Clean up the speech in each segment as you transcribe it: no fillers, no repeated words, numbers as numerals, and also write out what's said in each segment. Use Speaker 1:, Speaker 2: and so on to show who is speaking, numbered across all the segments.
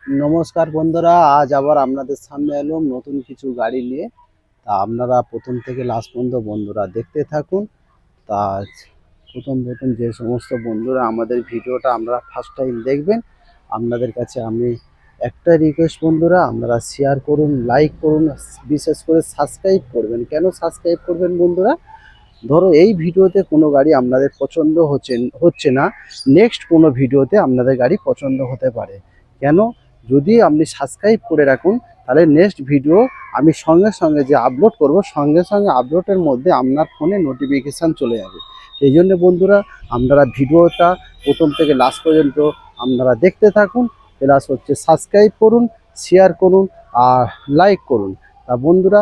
Speaker 1: নমস্কার বন্ধুরা, আজ আবার আপনাদের সামনে এলাম নতুন কিছু গাড়ি নিয়ে। তা আপনারা প্রথম থেকে লাস্ট পর্যন্ত বন্ধুরা দেখতে থাকুন। তা প্রথম প্রথম যে সমস্ত বন্ধুরা আমাদের ভিডিওটা আপনারা ফার্স্ট টাইম দেখবেন, আপনাদের কাছে আমি একটা রিকোয়েস্ট বন্ধুরা, আপনারা শেয়ার করুন, লাইক করুন, বিশেষ করে সাবস্ক্রাইব করবেন। কেন সাবস্ক্রাইব করবেন বন্ধুরা? ধরো এই ভিডিওতে কোনো গাড়ি আপনাদের পছন্দ হচ্ছে না, নেক্সট কোনো ভিডিওতে আপনাদের গাড়ি পছন্দ হতে পারে। কেন? যদি আপনি সাবস্ক্রাইব করে রাখুন, তাহলে নেক্সট ভিডিও আমি সঙ্গে সঙ্গে যে আপলোড করব, সঙ্গে সঙ্গে আপলোডের মধ্যে আপনার ফোনে নোটিফিকেশান চলে যাবে। সেই জন্য বন্ধুরা, আপনারা ভিডিওটা প্রথম থেকে লাস্ট পর্যন্ত আপনারা দেখতে থাকুন, প্লাস হচ্ছে সাবস্ক্রাইব করুন, শেয়ার করুন আর লাইক করুন। তা বন্ধুরা,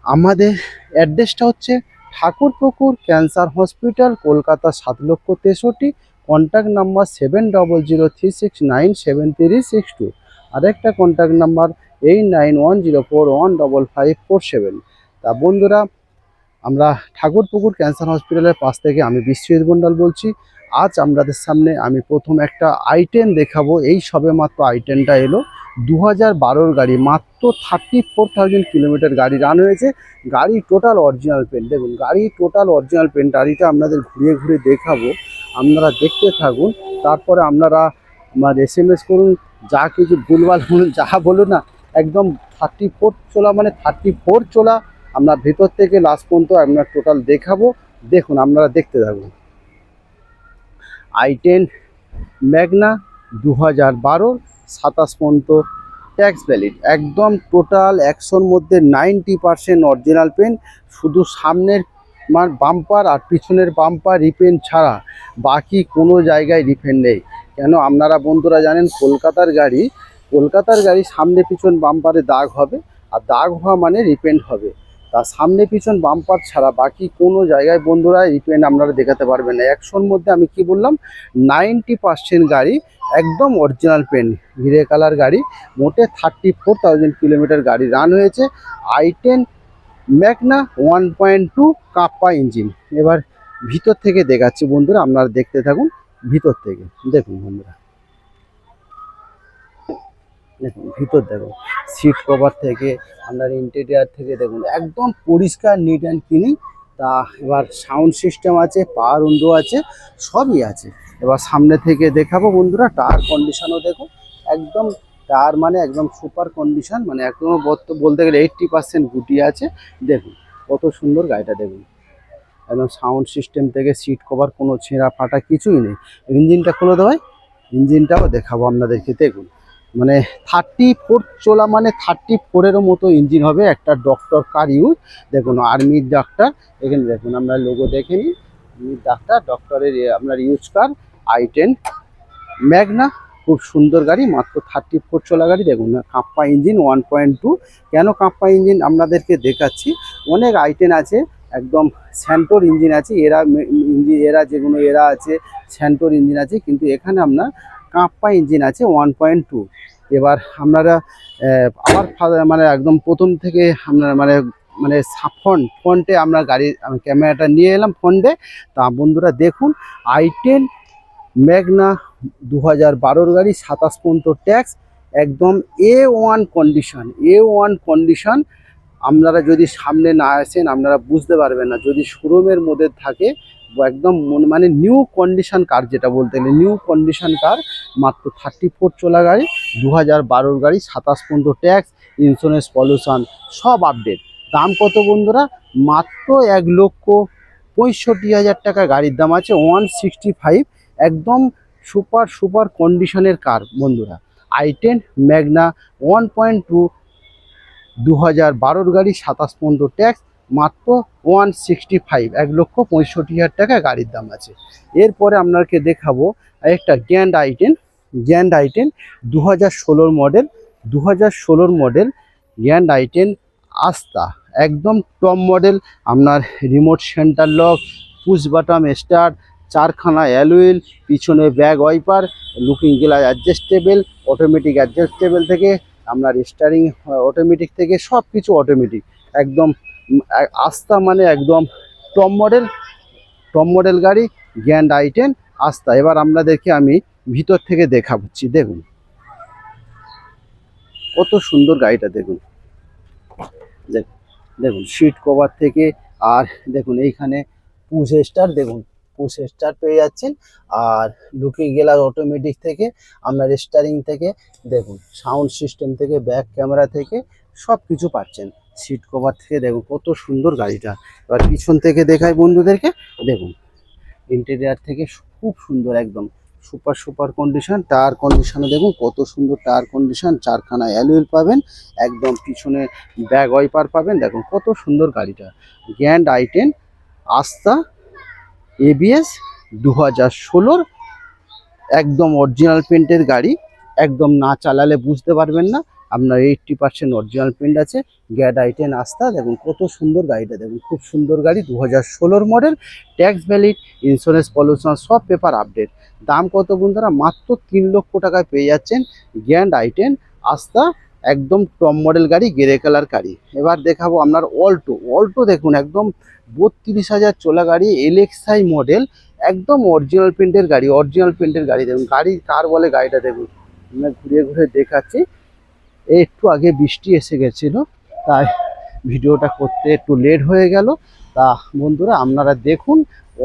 Speaker 1: আমাদের অ্যাড্রেসটা হচ্ছে Thakurpukur cancer hospital, Kolkata 7,63,। Contact number 7003697362। আরেকটা কন্ট্যাক্ট নাম্বার 8910415547। তা বন্ধুরা, আমরা ঠাকুরপুকুর ক্যান্সার হসপিটালের পাশ থেকে আমি বিশ্বজিৎ মণ্ডল বলছি। আজ আপনাদের সামনে আমি প্রথম একটা i10 দেখাবো। এই সবে মাত্র i10টা এলো, 2012 গাড়ি, মাত্র 34,000 কিলোমিটার গাড়ি রান হয়েছে। গাড়ি টোটাল অরিজিনাল পেন্ট, দেখুন গাড়ি টোটাল অরিজিনাল পেন্ট। গাড়িটা আপনাদের ঘুরিয়ে ঘুরিয়ে দেখাবো, আপনারা দেখতে থাকুন। তারপরে আপনারা আমার SMS করুন, যা কিছু ভুলভাল বলুন, যা বলুন না, একদম 34 চলা মানে 34 চলা। আমরা ভেতর থেকে লাস্ট পর্যন্ত আপনার টোটাল দেখাবো, দেখুন আপনারা দেখতে থাকুন। i10 ম্যাগনা 2012, 27 পর্যন্ত ট্যাক্স ভ্যালিড, একদম টোটাল 100-র মধ্যে 90% অরিজিনাল পেন। শুধু সামনের বাম্পার আর পিছনের বাম্পার রিপেন ছাড়া বাকি কোনো জায়গায় রিপেন নেই। কেন? আপনারা বন্ধুরা জানেন, কলকাতার গাড়ি সামনে পিছন বাম্পারে দাগ হবে, আর দাগ হওয়া মানে রিপেন্ট হবে। তা সামনে পিছন বাম্পার ছাড়া বাকি কোনো জায়গায় বন্ধুরা রিপেন্ট আপনারা দেখাতে পারবেন না। 100-র মধ্যে আমি কি বললাম, 90% গাড়ি একদম অরিজিনাল পেন, গ্রে কালার গাড়ি। মোটে 34,000 কিলোমিটার গাড়ি রান হয়েছে। i10 Magna 1.2 kappa engine. এবার ভিতর থেকে দেখাচ্ছি বন্ধুরা, আপনারা দেখতে থাকুন। ভিতর থেকে দেখুন বন্ধুরা, দেখুন ভিতর দেখুন, সিট কভার থেকে আপনার ইন্টেরিয়ার থেকে দেখুন, একদম পরিষ্কার নিট অ্যান্ড ক্লিন। তা এবার সাউন্ড সিস্টেম আছে, পাওয়ার উইন্ডো আছে, সবই আছে। এবার সামনে থেকে দেখাবো বন্ধুরা, টায়ার কন্ডিশনও দেখুন, একদম টায়ার মানে একদম সুপার কন্ডিশন, মানে একদম বলতে গেলে 80% গুটি আছে। দেখুন কত সুন্দর গাড়িটা, দেখুন একদম সাউন্ড সিস্টেম থেকে সিট কভার কোনো ছেঁড়া ফাটা কিছুই নেই। ইঞ্জিনটা খুলে দেওয়াই, ইঞ্জিনটাও দেখাবো আপনাদেরকে। দেখুন মানে 34 চলা মানে 34-এরও মতো ইঞ্জিন হবে। একটা ডক্টর কার ইউজ, দেখুন আর্মির ডাক্তার, এখানে দেখুন আমরা লোগো দেখে নিই, আর্মির ডাক্তার, ডক্টরের আপনার ইউজ কার i10 ম্যাগনা। খুব সুন্দর গাড়ি, মাত্র 34 চলা গাড়ি। দেখুন না, কাপ্পা ইঞ্জিন 1.2। কেন কাপ্পা ইঞ্জিন আপনাদেরকে দেখাচ্ছি, অনেক i10 আছে একদম স্যান্টোর ইঞ্জিন আছে, এরা যেগুলো এরা আছে স্যান্টোর ইঞ্জিন আছে, কিন্তু এখানে আপনার কাপ্পা ইঞ্জিন আছে 1.2। এবার আপনারা আবার মানে একদম প্রথম থেকে আপনারা মানে মানে ফ্রন্টে আমরা গাড়ির ক্যামেরাটা নিয়ে এলাম ফ্রন্টে। তা বন্ধুরা দেখুন, i10 ম্যাগনা 2012 গাড়ি, 27 পর্যন্ত ট্যাক্স, একদম A1 কন্ডিশন, A1 কন্ডিশন। আপনারা যদি সামনে না আসেন আপনারা বুঝতে পারবেন না, যদি শোরুমের মধ্যে থাকে একদম মানে নিউ কন্ডিশন কার, যেটা বলতে গেলে নিউ কন্ডিশন কার। মাত্র 34 চলা গাড়ি, 2012 গাড়ি, 27 পর্যন্ত ট্যাক্স, ইন্স্যুরেন্স, পলিউশন সব আপডেট। দাম কত বন্ধুরা? মাত্র 1,65,000 টাকা গাড়ির দাম আছে, 165। একদম সুপার কন্ডিশনের কার বন্ধুরা, i10 ম্যাগনা 1.2, 2012 গাড়ি, 27 পর্যন্ত ট্যাক্স, মাত্র 165, 1,65,000 টাকা গাড়ির দাম আছে। এরপরে আপনাকে দেখাবো একটা grand i10 2016 model, 2016 model grand i10 আস্তা, একদম টপ মডেল। আপনার remote centre lock, push button start, 4খানা অ্যালুইল, পিছনে back wiper, looking glass adjustable, automatic adjustable থেকে আপনার স্টারিং অটোমেটিক থেকে সব কিছু অটোমেটিক, একদম আস্তা মানে একদম টপ মডেল গাড়ি, গ্র্যান্ড i10 আস্তা। এবার আপনাদেরকে আমি ভিতর থেকে দেখাচ্ছি, দেখুন কত সুন্দর গাড়িটা দেখুন। দেখুন সিট কভার থেকে, আর দেখুন এইখানে পুশ স্টার, দেখুন পুশ স্টার পেয়ে যাচ্ছেন। আর লুকিং গ্লাস অটোমেটিক থেকে, আপনার স্টারিং থেকে, দেখুন সাউন্ড সিস্টেম থেকে, ব্যাক ক্যামেরা থেকে সব কিছু পাচ্ছেন। সিট কভার থেকে দেখুন কত সুন্দর গাড়িটা। এবার পিছন থেকে দেখাই বন্ধুদেরকে, দেখুন ইন্টেরিয়ার থেকে খুব সুন্দর, একদম সুপার সুপার কন্ডিশন। টায়ার কন্ডিশনে দেখুন কত সুন্দর টায়ার কন্ডিশন, চারখানা অ্যালুয়েল পাবেন, একদম পিছনে ব্যাক ওয়াইপার পাবেন। দেখুন কত সুন্দর গাড়িটা। গ্র্যান্ড i10 আস্থা এবিএস 2016, একদম অরিজিনাল পেন্টের গাড়ি, একদম না চালালে বুঝতে পারবেন না। আপনার 80% অরিজিনাল পেন্ট আছে। গ্যাড i10 আস্থা, দেখুন কত সুন্দর গাড়িটা, দেখুন খুব সুন্দর গাড়ি, 2016 model, tax valid, insurance pollution সব পেপার আপডেট। দাম কত বন্ধুরা? মাত্র 3 লক্ষ টাকায় পেয়ে যাচ্ছেন গ্র্যান্ড i10 আস্থা, একদম টপ মডেল গাড়ি, গ্রে কালার গাড়ি। এবার দেখাবো আপনার অল্টো। অল্টো দেখুন একদম 32,000 চলা গাড়ি, এলএক্সআই মডেল, একদম অরিজিনাল প্রিন্টের গাড়ি, অরিজিনাল প্রিন্টের গাড়ি। দেখুন গাড়ি কার বলে গাড়িটা দেখুন, আমরা ঘুরিয়ে ঘুরে দেখাচ্ছি। এই একটু আগে বৃষ্টি এসে গেছিলো, তাই ভিডিওটা করতে একটু লেট হয়ে গেল। তা বন্ধুরা আপনারা দেখুন,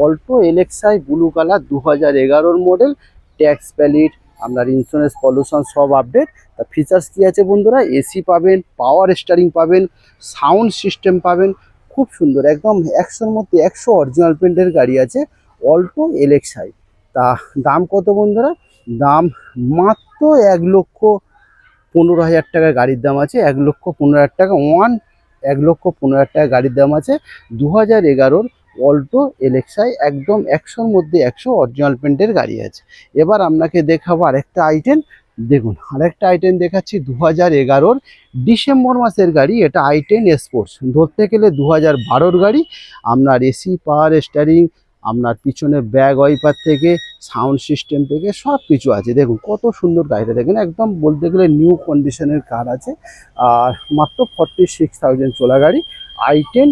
Speaker 1: Alto LXi blue colour, 2011 model, tax valid, আপনার ইন্স্যুরেন্স পলিউশন সব আপডেট। তা ফিচার্স কী আছে বন্ধুরা? এসি পাবেন, পাওয়ার স্টারিং পাবেন, সাউন্ড সিস্টেম পাবেন, খুব সুন্দর, একদম 100-র মধ্যে 100 অরিজিনাল প্রিন্টের গাড়ি আছে অল্টো এলএক্সআই। তা দাম কত বন্ধুরা? দাম মাত্র 1,15,000 টাকা গাড়ির দাম আছে, 1,15,000 টাকা, 1,15,000 টাকা গাড়ির দাম আছে। 2011 অল্টো এলএক্সআই, একদম 100-র মধ্যে 100 অরিজিনাল পেন্টের গাড়ি আছে। এবার আপনাকে দেখাবো আরেকটা i10। দেখুন আরেকটা i10 দেখাচ্ছি, 2011 ডিসেম্বর মাসের গাড়ি, এটা i10 স্পোর্টস, ধরতে গেলে 2012 গাড়ি। আপনার এসি, পাওয়ার স্টারিং, আপনার পিছনে ব্যাক ওয়াইপার থেকে, সাউন্ড সিস্টেম থেকে সব কিছু আছে। দেখুন কত সুন্দর গাড়িটা, দেখুন একদম বলতে গেলে নিউ কন্ডিশনের কার আছে। আর মাত্র 46,000 চলা গাড়ি, i10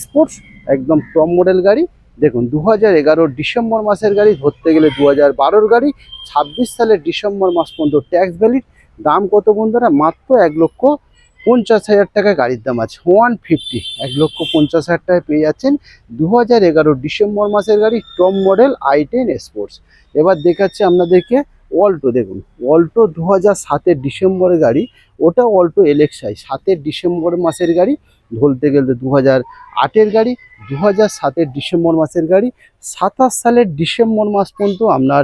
Speaker 1: স্পোর্টস, একদম টপ মডেল গাড়ি। দেখুন 2011 ডিসেম্বর মাসের গাড়ি, ধরতে গেলে 2012 গাড়ি, 26 সালের ডিসেম্বর মাস পর্যন্ত ট্যাক্স ভ্যালিড। দাম কত বন্ধুরা? মাত্র 1,50,000 টাকা গাড়ির দাম আছে, 150, 1,50,000 টাকায় পেয়ে যাচ্ছেন 2011 ডিসেম্বর মাসের গাড়ি, টপ মডেল i10 স্পোর্টস। এবার দেখাচ্ছি আপনাদেরকে অল্টো। দেখুন অল্টো 2007-এর ডিসেম্বরের গাড়ি, ওটা অল্টো এলএক্সআই, 7-এর ডিসেম্বর মাসের গাড়ি, ধরতে গেলে 2008-এর গাড়ি, 2007-এর ডিসেম্বর মাসের গাড়ি, 27 সালের ডিসেম্বর মাস পর্যন্ত আপনার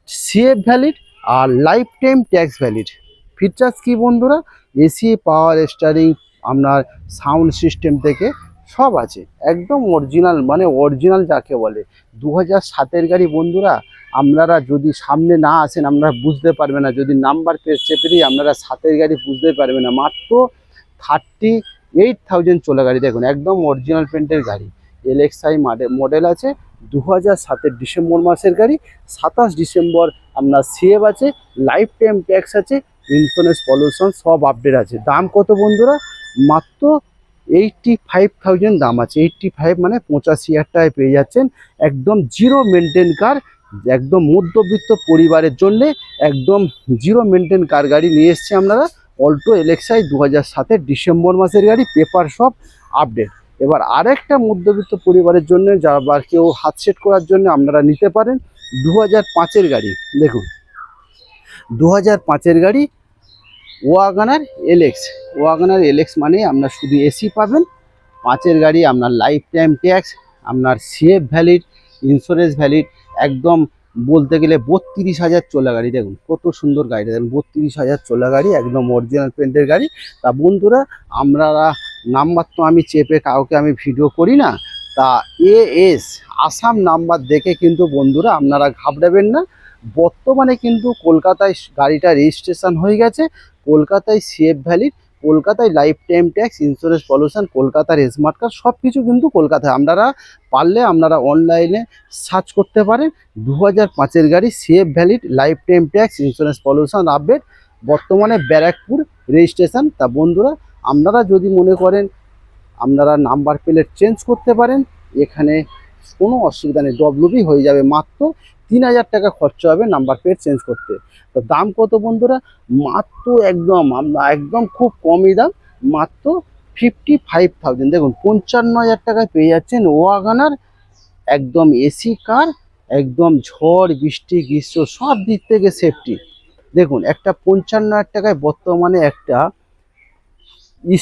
Speaker 1: সিএফ ভ্যালিড আর life time tax valid. Features কি বন্ধুরা? এসি, পাওয়ার স্টারিং, আপনার সাউন্ড সিস্টেম থেকে সব আছে, একদম অরিজিনাল, মানে অরিজিনাল যাকে বলে। 2007-এর গাড়ি বন্ধুরা, আপনারা যদি সামনে না আসেন আপনারা বুঝতে পারবেন না, যদি নাম্বার প্লেট চেপে দিই আপনারা 7-এর গাড়ি বুঝতে পারবেন না। মাত্র 38,000 চলা গাড়ি, দেখুন একদম অরিজিনাল পেন্টের গাড়ি, এলএক্সআই মডেল আছে, 2007-এর ডিসেম্বর মাসের গাড়ি, 27 ডিসেম্বর আপনার সিএফ আছে, লাইফ টাইম ট্যাক্স আছে, ইন্স্যুরেন্স পলিউশন সব আপডেট আছে। দাম কত বন্ধুরা? মাত্র 85,000 দাম আছে, 85 মানে 85,000 টাকায় পেয়ে যাচ্ছেন একদম জিরো মেনটেন কার, একদম মধ্যবিত্ত পরিবারের জন্যে একদম জিরো মেনটেন কার গাড়ি নিয়ে এসছি আপনারা। অল্টো এলএক্সআই 2007-এর ডিসেম্বর মাসের গাড়ি, পেপার সব আপডেট। এবার আরেকটা মধ্যবিত্ত পরিবারের জন্য, যারা বা কেউ হাত সেট করার জন্য আপনারা নিতে পারেন 2005-এর গাড়ি। দেখুন 2005-এর গাড়ি, ওয়াগনার এলএক্স, ওয়াগনার এলএক্স মানে আপনার শুধু এসি পাবেন, 5-এর গাড়ি, আপনার লাইফ টাইম ট্যাক্স, আপনার সিএফ ভ্যালিড, ইন্স্যুরেন্স ভ্যালিড, একদম বলতে গেলে 32,000 চলা গাড়ি। দেখুন কত সুন্দর গাড়িটা, দেখুন 32,000 চলা গাড়ি, একদম অরিজিনাল পেন্টের গাড়ি। তা বন্ধুরা আপনারা, নাম্বার তো আমি চেপে কাউকে আমি ভিডিও করি না, তা এএস আসাম নাম্বার দেখে কিন্তু বন্ধুরা আপনারা ঘাবড়াবেন না। বর্তমানে কিন্তু কলকাতায় গাড়িটা রেজিস্ট্রেশন হয়ে গেছে, কলকাতায় সিএফ ভ্যালিড, কলকাতায় life time tax, insurance pollution, কলকাতার স্মার্ট কার্ড সব কিছু কিন্তু কলকাতায়। আপনারা পারলে আপনারা অনলাইনে সার্চ করতে পারেন, 2005-এর গাড়ি, CF valid, life time tax, insurance pollution update, বর্তমানে ব্যারাকপুর রেজিস্ট্রেশন। তা বন্ধুরা আপনারা যদি মনে করেন আপনারা নাম্বার প্লেট চেঞ্জ করতে পারেন, এখানে কোনো অসুবিধা নেই, ডব্লিউবি হয়ে যাবে। মাত্র 3000 টাকা খরচা হবে নাম্বার প্লেট চেঞ্জ করতে। তো দাম কত বন্ধুরা? মাত্র একদম খুব কমই দাম, মাত্র 55,000। দেখুন 55,000 টাকায় পেয়ে যাচ্ছেন ওয়াগনার, একদম এসি কার, একদম ঝড় বৃষ্টি গ্রীষ্ম সব দিক থেকে সেফটি। দেখুন একটা 55,000 টাকায় বর্তমানে একটা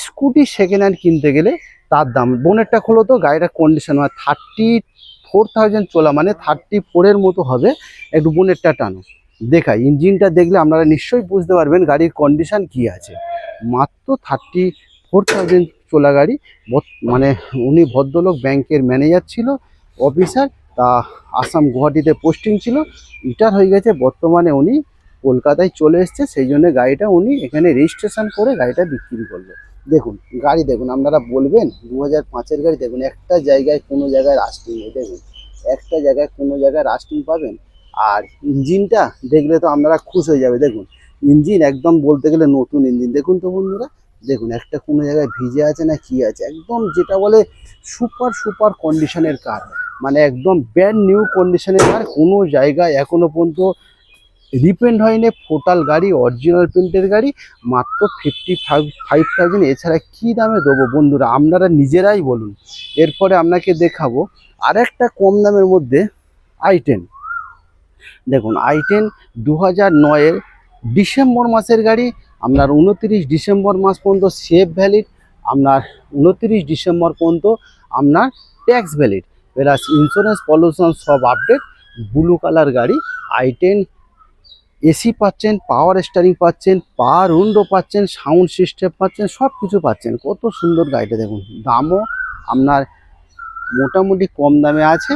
Speaker 1: স্কুটি সেকেন্ড হ্যান্ড কিনতে গেলে তার দাম, বোনেরটা খোলো তো, গাড়িটার কন্ডিশন মানে 34,000 চলা, মানে 34-এর মতো হবে। একটু বোনেরটা টানো, দেখাই ইঞ্জিনটা, দেখলে আপনারা নিশ্চয়ই বুঝতে পারবেন গাড়ির কন্ডিশন কি আছে। মাত্র 34,000 চলা গাড়ি। মানে উনি ভদ্রলোক ব্যাংকের ম্যানেজার ছিল, অফিসার, তা আসাম গুয়াহাটিতে পোস্টিং ছিল, রিটায়ার হয়ে গেছে, বর্তমানে উনি কলকাতায় চলে এসছে, সেই জন্য গাড়িটা উনি এখানে রেজিস্ট্রেশন করে গাড়িটা বিক্রি করলো। দেখুন গাড়ি দেখুন, আপনারা বলবেন 2005-এর গাড়ি। দেখুন একটা জায়গায় কোনো জায়গায় রাস্টিং নেই, দেখুন একটা জায়গায় কোনো জায়গায় রাস্টিং পাবেন। আর ইঞ্জিনটা দেখলে তো আপনারা খুশ হয়ে যাবে। দেখুন ইঞ্জিন একদম বলতে গেলে নতুন ইঞ্জিন। দেখুন তো বন্ধুরা, দেখুন একটা কোনো জায়গায় ভিজে আছে না কি আছে, একদম যেটা বলে সুপার কন্ডিশনের কার, মানে একদম ব্র্যান্ড নিউ কন্ডিশনের কার। কোনো জায়গায় এখনো পর্যন্ত রিপেন্ট হয়নি, টোটাল গাড়ি অরিজিনাল প্রিন্টের গাড়ি, মাত্র 55,000। এছাড়া কী দামে দেবো বন্ধুরা, আপনারা নিজেরাই বলুন। এরপরে আপনাকে দেখাবো আরেকটা কম দামের মধ্যে i10। দেখুন i10 2009-এর ডিসেম্বর মাসের গাড়ি, আপনার 29 ডিসেম্বর মাস পর্যন্ত সেফ ভ্যালিড, আপনার 29 ডিসেম্বর পর্যন্ত আপনার tax valid, plus insurance pollution সব আপডেট। ব্লু কালার গাড়ি i10, এসি পাচ্ছেন, পাওয়ার স্টারিং পাচ্ছেন, পাওয়ার উইন্ডো পাচ্ছেন, সাউন্ড সিস্টেম পাচ্ছেন, সব কিছু পাচ্ছেন। কত সুন্দর গাড়িটা দেখুন, দামও আপনার মোটামুটি কম দামে আছে,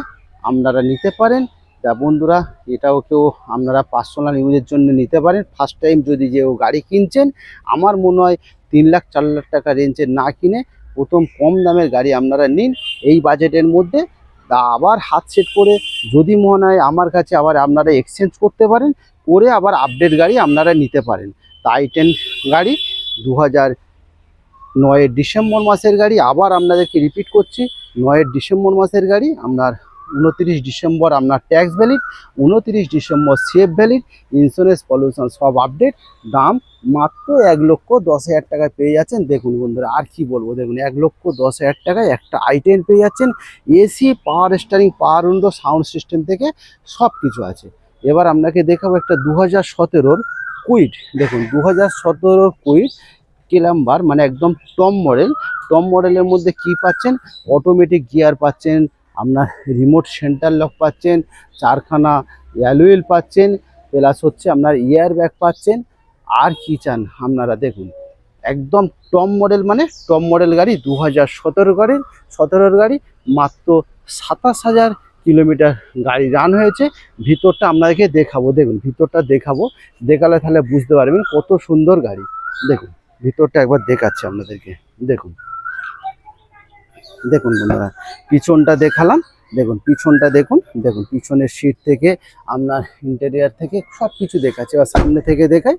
Speaker 1: আপনারা নিতে পারেন। তা বন্ধুরা এটাও কেউ আপনারা পার্সোনাল ইউজের জন্য নিতে পারেন। ফার্স্ট টাইম যদি যে গাড়ি কিনছেন, আমার মনে হয় 3 লাখ 4 লাখ টাকা রেঞ্জের না কিনে প্রথম কম দামের গাড়ি আপনারা নিন এই বাজেটের মধ্যে। তা আবার হাত সেট করে যদি মনে হয় আমার কাছে, আবার আপনারা এক্সচেঞ্জ করতে পারেন, করে আবার আপডেট গাড়ি আপনারা নিতে পারেন। তা i10 গাড়ি 2009-এর ডিসেম্বর মাসের গাড়ি, আবার আপনাদেরকে রিপিট করছি, 9-এর ডিসেম্বর মাসের গাড়ি, আপনার 29 ডিসেম্বর আপনার tax valid, 29 December safe valid, insurance pollution সব আপডেট। দাম মাত্র 1,10,000 টাকায় পেয়ে যাচ্ছেন। দেখুন বন্ধুরা আর কি বলবো, দেখুন 1,10,000 টাকায় একটা i10 পেয়ে যাচ্ছেন। AC, power steering, power window, sound system থেকে সব কিছু আছে। এবার আপনাকে দেখাবো একটা 2017-র কুইট। দেখুন 2017-র কুইট ক্লাম্বার, মানে একদম টপ মডেলের মধ্যে কি পাচ্ছেন, অটোমেটিক গিয়ার পাচ্ছেন, আপনার রিমোট সেন্টার লক পাচ্ছেন, 4খানা অ্যালুয়েল পাচ্ছেন, প্লাস হচ্ছে আপনার এয়ার ব্যাগ পাচ্ছেন। আর কি চান আপনারা, দেখুন একদম টপ মডেল, মানে টপ মডেল গাড়ি 2017-র গাড়ি, মাত্র 27,000 কিলোমিটার গাড়ি রান হয়েছে। ভিতরটা আপনাদেরকে দেখাবো, দেখুন ভিতরটা দেখালে তাহলে বুঝতে পারবেন কত সুন্দর গাড়ি। দেখুন ভিতরটা একবার দেখাচ্ছি আপনাদেরকে। দেখুন বন্ধুরা পিছনটা দেখালাম, দেখুন পিছনটা দেখুন পিছনের সিট থেকে আপনার ইন্টেরিয়ার থেকে সব কিছু দেখাচ্ছে। এবার সামনে থেকে দেখাই,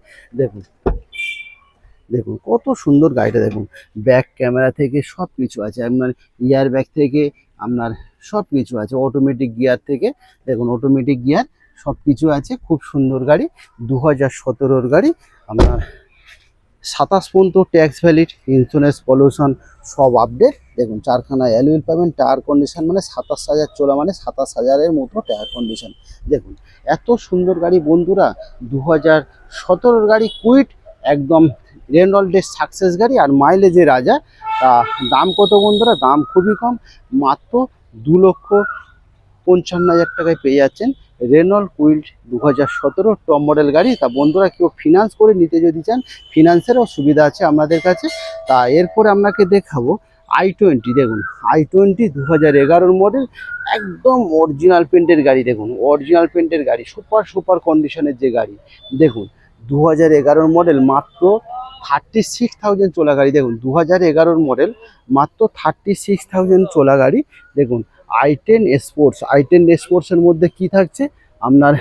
Speaker 1: দেখুন কত সুন্দর গাড়িটা। দেখুন ব্যাক ক্যামেরা থেকে সব কিছু আছে, আপনার ইয়ার ব্যাগ থেকে আপনার সব কিছু আছে, অটোমেটিক গিয়ার থেকে দেখুন অটোমেটিক গিয়ার সব কিছু আছে। খুব সুন্দর গাড়ি, 2017-র গাড়ি, আপনার 27 পর্যন্ত ট্যাক্স ভ্যালিড, ইন্স্যুরেন্স পলিউশন সব আপডেট। দেখুন 4খানা অ্যালুয়েল পাবেন, টায়ার কন্ডিশন মানে 27,000 চলা, মানে 27,000-এর মতো টায়ার কন্ডিশন। দেখুন এত সুন্দর গাড়ি বন্ধুরা, 2017-র গাড়ি কুইট, একদম রেনল্ড সাকসেস গাড়ি আর মাইলেজের রাজা। তা দাম কত বন্ধুরা? দাম খুবই কম, মাত্র 2,55,000 টাকায় পেয়ে যাচ্ছেন রেনল্ড কুইট 2017 টপ মডেল গাড়ি। তা বন্ধুরা কেউ ফিনান্স করে নিতে যদি চান, ফিনান্সেরও সুবিধা আছে আমাদের কাছে। তা এরপরে আপনাকে দেখাবো i20। দেখুন i20 2011-র মডেল, একদম অরিজিনাল পেন্টের গাড়ি। দেখুন অরিজিনাল পেন্টের গাড়ি, সুপার কন্ডিশনের যে গাড়ি। দেখুন 2011-র মডেল, মাত্র 36,000 চলা গাড়ি। দেখুন 2011-র মডেল, মাত্র 36,000 চলা গাড়ি। দেখুন i10 স্পোর্টসের মধ্যে কি থাকছে, আপনার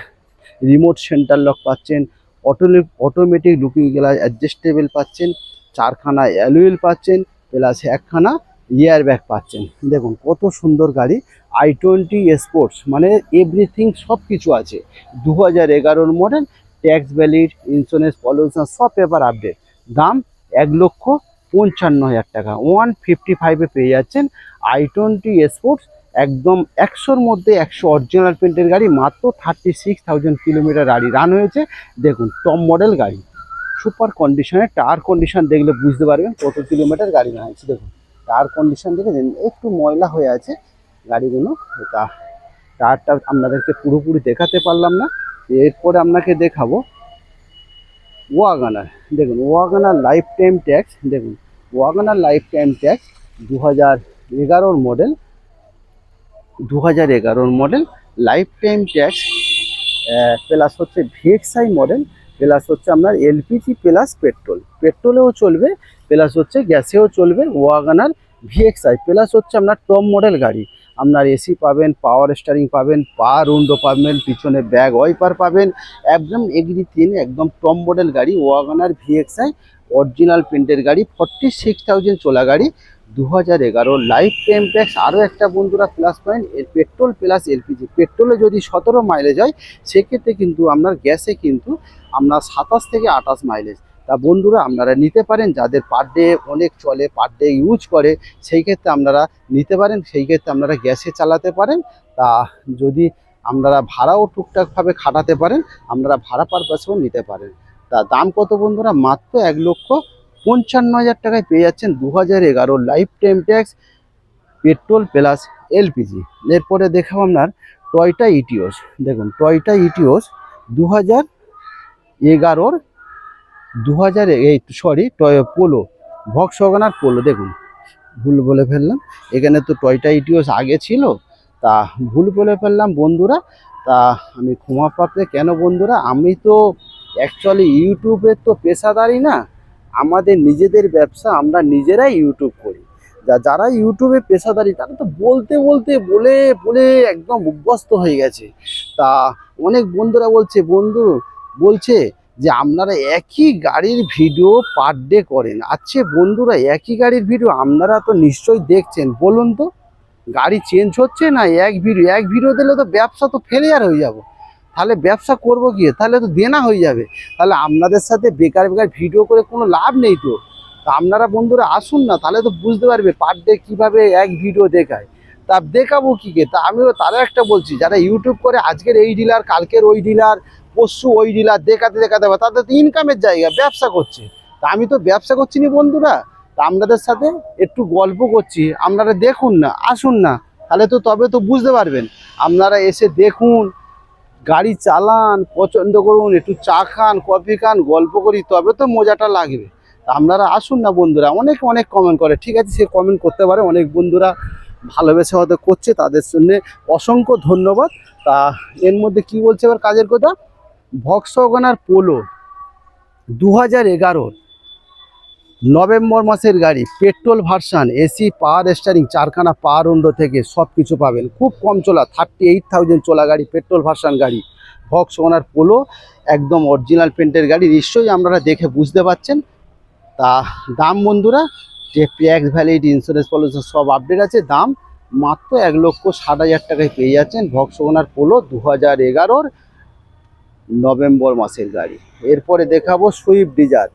Speaker 1: রিমোট সেন্টার লক পাচ্ছেন, অটোমেটিক লুকিং গ্লাস অ্যাডজাস্টেবল পাচ্ছেন, 4খানা অ্যালুয়েল পাচ্ছেন, প্লাস 1খানা ইয়ার ব্যাগ পাচ্ছেন। দেখুন কত সুন্দর গাড়ি, i20 স্পোর্টস, মানে এভরিথিং সব কিছু আছে। 2011 model, tax valid, insurance, pollution সব পেপার আপডেট। দাম 1,55,000 টাকা, 155-এ পেয়ে যাচ্ছেন i20 স্পোর্টস। একদম 100-র মধ্যে 100 অরিজিনাল প্রিন্টের গাড়ি, মাত্র 36,000 কিলোমিটার গাড়ি রান হয়েছে। দেখুন টপ মডেল গাড়ি, সুপার কন্ডিশনে, টায়ার কন্ডিশন দেখলে বুঝতে পারবেন কত কিলোমিটার গাড়ি রান হয়েছে। দেখুন টায়ার কন্ডিশন দেখে একটু ময়লা হয়ে আছে গাড়িগুলো, তা টায়ারটা আপনাদেরকে পুরোপুরি দেখাতে পারলাম না। এরপরে আপনাকে দেখাবো ওয়াগনার। দেখুন ওয়াগনার লাইফ টাইম ট্যাক্স, দেখুন Wagon R life time tax 2011 model, 2011 model life time tax, plus হচ্ছে ভিএক্সআই মডেল, প্লাস হচ্ছে আপনার এলপিজি প্লাস পেট্রোল, পেট্রোলেও চলবে প্লাস হচ্ছে গ্যাসেও চলবে। ওয়াগনার ভিএক্সআই প্লাস হচ্ছে আপনার টপ মডেল গাড়ি, আপনার এসি পাবেন, পাওয়ার স্টারিং পাবেন, পাওয়ার উইন্ডো পাবেন, পিছনে ব্যাগ ওয়াইপার পাবেন, একদম এগ্রিথিন, একদম টপ মডেল গাড়ি। ওয়াগনার ভিএক্সআই অরিজিনাল প্রিন্টের গাড়ি, 46,000 চলা গাড়ি, 2011 লাইফ টাইম ট্যাক্স। আরও একটা বন্ধুরা প্লাস পয়েন্ট, এর পেট্রোল প্লাস এলপিজি। পেট্রোলে যদি 17 মাইলেজ হয়, সেক্ষেত্রে কিন্তু আপনার গ্যাসে কিন্তু আপনার 27 থেকে 28 মাইলেজ। তা বন্ধুরা আপনারা নিতে পারেন, যাদের পার ডে অনেক চলে, পার ডে ইউজ করে, সেই ক্ষেত্রে আপনারা নিতে পারেন, সেই ক্ষেত্রে আপনারা গ্যাসে চালাতে পারেন। তা যদি আপনারা ভাড়াও টুকটাকভাবে খাটাতে পারেন, আপনারা ভাড়া পারপাসেও নিতে পারেন। তা দাম কত বন্ধুরা? মাত্র 1,55,000 টাকায় পেয়ে যাচ্ছেন 2011 life time tax, petrol plus LPG. এরপরে দেখাবো আপনার টয়োটা ইটিওস। দেখুন টয়োটা ইটিওস 2011, 2000 এই সরি পোলো, ভক্সওয়াগনার পোলো। দেখুন ভুল বলে ফেললাম, এখানে তো টয়োটা ইটিওস আগে ছিল, তা ভুল বলে ফেললাম বন্ধুরা। তা আমি ক্ষমা প্রাপ্তে। কেন বন্ধুরা, আমি তো অ্যাকচুয়ালি ইউটিউবের তো পেশাদারি না, আমাদের নিজেদের ব্যবসা, আমরা নিজেরাই ইউটিউব করি। যারা ইউটিউবে পেশাদারি, তারা তো বলতে বলতে বলে বলে একদম অভ্যস্ত হয়ে গেছে। তা অনেক বন্ধুরা বলছে যে আপনারা একই গাড়ির ভিডিও পার ডে করেন। আচ্ছা বন্ধুরা, একই গাড়ির ভিডিও আপনারা তো নিশ্চয়ই দেখছেন, বলুন তো গাড়ি চেঞ্জ হচ্ছে না? এক ভিডিও দিলে তো ব্যবসা তো ফেলিয়ার হয়ে যাব, তাহলে ব্যবসা করব কি? তাহলে তো দেনা হয়ে যাবে। তাহলে আপনাদের সাথে বেকার বেকার ভিডিও করে কোনো লাভ নেই তো। তা আপনারা বন্ধুরা আসুন না, তাহলে তো বুঝতে পারবে পার ডে কীভাবে এক ভিডিও দেখায়। তা দেখাবো কী কে? তা আমিও তারা একটা বলছি, যারা ইউটিউব করে আজকের এই ডিলার, কালকের ওই ডিলার, পরশু ওই ডিলার দেখাতে দেখাতে হবে, তাদের তো ইনকামের জায়গা, ব্যবসা করছে। তা আমি তো ব্যবসা করছি না বন্ধুরা, তা আপনাদের সাথে একটু গল্প করছি, আপনারা দেখুন না, আসুন না, তাহলে তো তবে তো বুঝতে পারবেন। আপনারা এসে দেখুন, গাড়ি চালান, পছন্দ করুন, একটু চা খান, কফি খান, গল্প করি, তবে তো মজাটা লাগবে। তা আপনারা আসুন না বন্ধুরা। অনেক অনেক কমেন্ট করে, ঠিক আছে সে কমেন্ট করতে পারে, অনেক বন্ধুরা ভালোবেসে হয়তো করছে, তাদের জন্যে অসংখ্য ধন্যবাদ। তা এর মধ্যে কি বলছে এবার কাজের কথা, ভক্সওয়াগনার পোলো 2011 নভেম্বর মাসের গাড়ি, petrol version, AC, power steering, চারখানা পাওয়ার উইন্ডো থেকে সব কিছু পাবেন। খুব কম চলা, 38,000 চলা গাড়ি, পেট্রোল ভার্সান গাড়ি, ভক্সওয়াগনার পোলো, একদম অরিজিনাল পেন্টের গাড়ি, নিশ্চয়ই আপনারা দেখে বুঝতে পারছেন। তা দাম বন্ধুরা, যে ট্যাক্স ভ্যালিড, ইন্স্যুরেন্স পলিউশন সব আপডেট আছে, দাম মাত্র 1,60,000 টাকায় পেয়ে যাচ্ছেন ভক্সওয়াগনার পোলো 2011 নভেম্বর মাসের গাড়ি। এরপরে দেখাবো সুইফট ডিজায়ার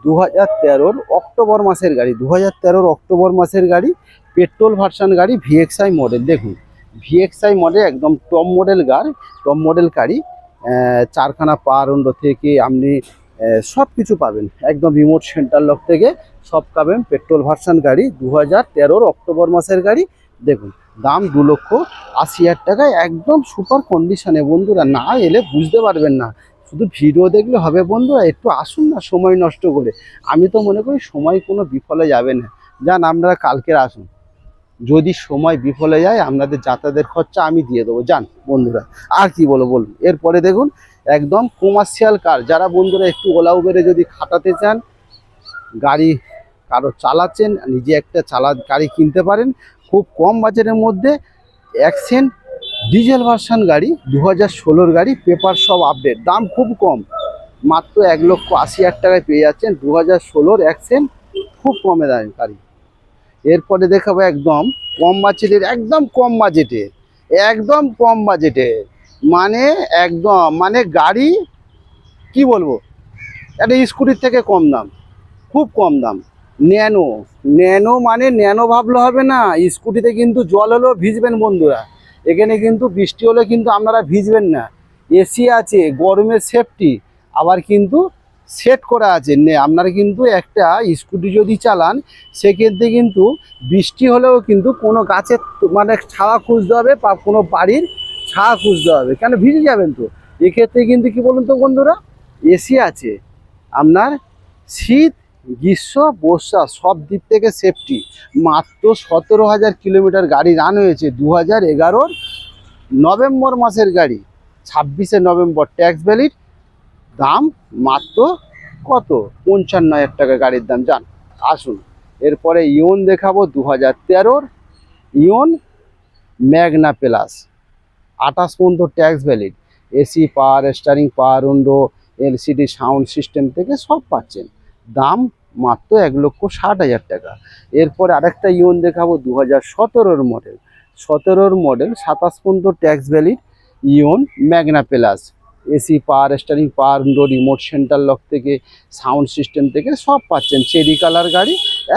Speaker 1: 2013 অক্টোবর মাসের গাড়ি, 2013 অক্টোবর মাসের গাড়ি, পেট্রোল ভার্সান গাড়ি, ভিএক্সআই মডেল। দেখুন ভিএক্সআই মডেল, একদম টপ মডেল গাড়ি, টপ মডেল গাড়ি, চারখানা পাওয়ার উইন্ডো থেকে আপনি সব কিছু পাবেন, একদম রিমোট সেন্টার লক থেকে সব পাবেন। পেট্রোল ভার্সান গাড়ি, 2013 অক্টোবর মাসের গাড়ি। দেখুন দাম 2,80,000 টাকায়, একদম সুপার কন্ডিশনে। বন্ধুরা না এলে বুঝতে পারবেন না, শুধু ভিডিও দেখলে হবে বন্ধুরা, একটু আসুন না সময় নষ্ট করে। আমি তো মনে করি সময় কোনো বিফলে যাবে না। যান আপনারা কালকের আসুন, যদি সময় বিফলে যায় আপনাদের যাতায়াতের খরচা আমি দিয়ে দেবো, যান বন্ধুরা। আর কি বলুন। এরপরে দেখুন একদম কমার্শিয়াল কার, যারা বন্ধুরা একটু ওলা উবেরে যদি খাটাতে চান, গাড়ি কারো চালাচ্ছেন, নিজে একটা গাড়ি কিনতে পারেন খুব কম বাজেটের মধ্যে। অ্যাকসেন্ট ডিজেল ভার্সান গাড়ি, 2016 গাড়ি, পেপার সব আপডেট, দাম খুব কম, মাত্র 1,80,000 টাকায় পেয়ে যাচ্ছেন 2016 অ্যাকসেন্ট, খুব কমে দামের গাড়ি। এরপরে দেখাবো একদম কম বাজেটের, একদম কম বাজেটে, একদম কম বাজেটে, মানে একদম মানে গাড়ি কি বলবো, একটা স্কুটির থেকে কম দাম, খুব কম দাম। ন্যানো, ন্যানো মানে ন্যানো ভাবলে হবে না, স্কুটিতে কিন্তু জল হলেও ভিজবেন বন্ধুরা, এখানে কিন্তু বৃষ্টি হলে কিন্তু আপনারা ভিজবেন না। এসি আছে, গরমের সেফটি, আবার কিন্তু সেট করা আছে। আপনারা কিন্তু একটা স্কুটি যদি চালান সেক্ষেত্রে কিন্তু বৃষ্টি হলেও কিন্তু কোনো গাছের মানে ছায়া খুঁজতে হবে বা কোনো বাড়ির ছায়া খুঁজতে হবে, কেন ভিজে যাবেন তো। এক্ষেত্রে কিন্তু কি বলুন তো বন্ধুরা, এসি আছে, আপনার শীত গ্রীষ্ম বর্ষা সব দিক থেকে সেফটি। মাত্র 17,000 কিলোমিটার গাড়ি রান হয়েছে, 2011 নভেম্বর মাসের গাড়ি, 26শে নভেম্বর ট্যাক্স ভ্যালিড। দাম মাত্র কত, 55,000 টাকা গাড়ির দাম। যান আসুন, এরপরে ইওন দেখাবো 2013 ইওন ম্যাগনা প্লাস, 28 পর্যন্ত tax valid, AC power steering power window LCD sound system থেকে সব পাচ্ছেন। দাম মাত্র 1,60,000 টাকা। এরপরে আরেকটা ইওন দেখাবো 2017 মডেল, 17 মডেল 27 পর্যন্ত tax valid Eon Magna plus, AC power steering power window remote centre lock থেকে সাউন্ড সিস্টেম থেকে সব পাচ্ছেন। চেরি কালার গাড়ি,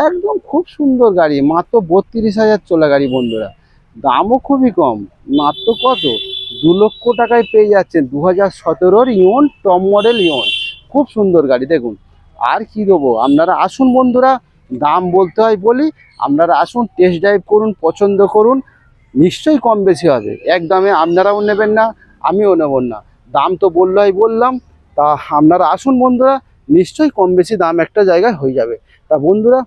Speaker 1: একদম খুব সুন্দর গাড়ি, মাত্র 32,000 চলা গাড়ি বন্ধুরা। দামও খুবই কম, মাত্র কত, 2 লক্ষ টাকায় পেয়ে যাচ্ছেন 2017 ইওন টপ মডেল ইওন। খুব সুন্দর গাড়ি দেখুন। আর কি দেবো, আপনারা আসুন বন্ধুরা, দাম বলতে হয় বলি, আপনারা আসুন টেস্ট ড্রাইভ করুন, পছন্দ করুন, নিশ্চয়ই কম বেশি হবে। একদমে আপনারাও নেবেন না, আমিও নেব না, দাম তো বললাম। তা আপনারা আসুন বন্ধুরা, নিশ্চয়ই কম বেশি দাম একটা জায়গায় হয়ে যাবে। তা বন্ধুরা,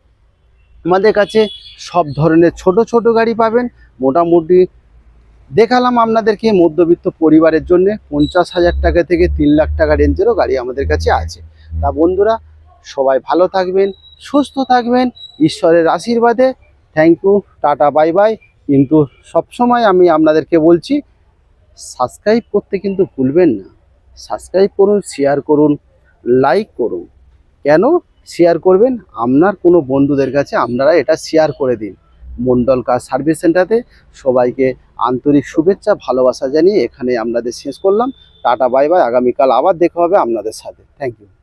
Speaker 1: আমাদের কাছে সব ধরনের ছোট ছোট গাড়ি পাবেন। মোটামুটি দেখালাম আপনাদেরকে মধ্যবিত্ত পরিবারের জন্য 50,000 টাকা থেকে 3 লাখ টাকা রেঞ্জেরও গাড়ি আমাদের কাছে আছে। তা বন্ধুরা, সবাই ভালো থাকবেন, সুস্থ থাকবেন, ঈশ্বরের আশীর্বাদে। Thank you, tata, bye bye. কিন্তু সবসময় আমি আপনাদেরকে বলছি, সাবস্ক্রাইব করতে কিন্তু ভুলবেন না। সাবস্ক্রাইব করুন, শেয়ার করুন, লাইক করুন। কেন শেয়ার করবেন, আপনার কোনো বন্ধুদের কাছে আপনারা এটা শেয়ার করে দিন। মণ্ডল কার সার্ভিস সেন্টারে সবাইকে আন্তরিক শুভেচ্ছা ভালোবাসা জানিয়ে এখানে আপনাদের শেষ করলাম। টাটা বাই বাই, আগামীকাল আবার দেখা হবে আপনাদের সাথে। Thank you.